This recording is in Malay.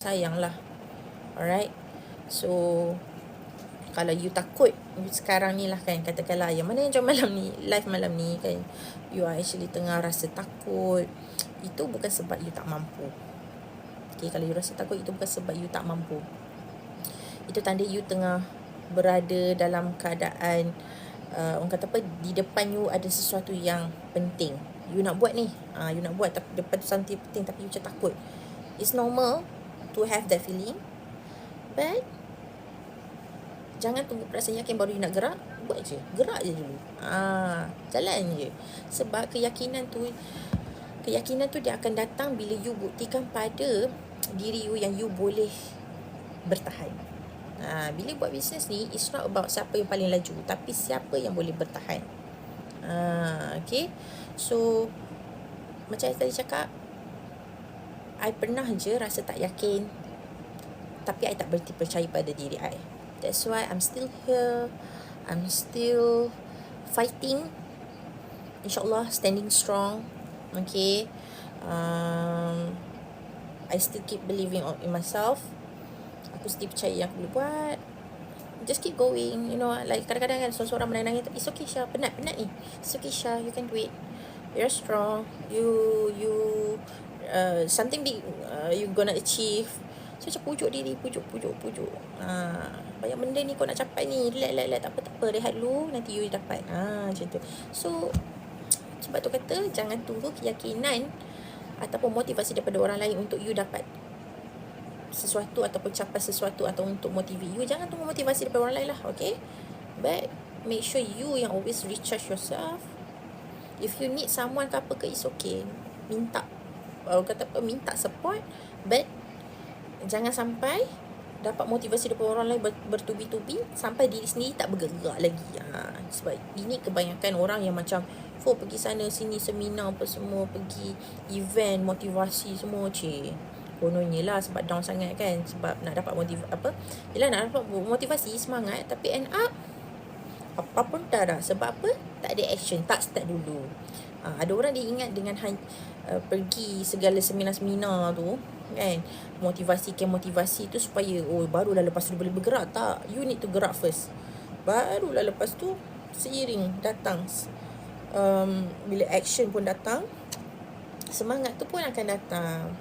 sayang lah. Alright. So kalau you takut sekarang ni lah kan, katakanlah yang mana yang join malam ni, live malam ni kan, you are actually tengah rasa takut, itu bukan sebab you tak mampu. Okay, kalau you rasa takut, itu bukan sebab you tak mampu. Itu tanda you tengah berada dalam keadaan orang kata apa, di depan you ada sesuatu yang penting you nak buat ni. You nak buat tapi depan tu something penting, tapi you macam takut. It's normal to have that feeling, but jangan tunggu perasaan yakin baru you nak gerak. Buat je, gerak je dulu. Jalan je. Sebab keyakinan tu dia akan datang bila you buktikan pada diri you yang you boleh bertahan. Bila buat bisnes ni, it's not about siapa yang paling laju, tapi siapa yang boleh bertahan. Okay. So macam saya tadi cakap, I pernah je rasa tak yakin, tapi I tak berhenti percaya pada diri I. That's why I'm still here. I'm still fighting. InsyaAllah standing strong. Okay. I still keep believing in myself. Aku still percaya yang aku boleh buat. Just keep going. You know, like kadang-kadang kan seorang menangis, it's okay Syah, penat ni. It's okay Syah, you can do it. You're strong. You something big you gonna achieve. So macam pujuk diri, pujuk. Banyak benda ni kau nak capai ni. Relax, tak apa, rehat dulu, nanti you dapat. Macam tu. So sebab tu kata, jangan tunggu keyakinan ataupun motivasi daripada orang lain untuk you dapat sesuatu ataupun capai sesuatu, atau untuk motivate you. Jangan tunggu motivasi daripada orang lain lah. Okay. But make sure you yang always recharge yourself. If you need someone ke apa ke, it's okay. Minta minta support, but jangan sampai dapat motivasi daripada orang lain bertubi-tubi sampai diri sendiri tak bergerak lagi. Sebab ini kebanyakan orang yang macam pergi sana sini, seminar apa semua, pergi event motivasi semua, kononnya lah sebab down sangat kan, sebab nak dapat nak dapat motivasi, semangat, tapi end up apa pun tak ada. Sebab apa? Tak ada action, tak start dulu. Ada orang dia ingat dengan pergi segala seminar-seminar tu kan, motivasi tu supaya barulah lepas tu boleh bergerak. Tak, you need to gerak first, barulah lepas tu seiring datang bila action pun datang, semangat tu pun akan datang.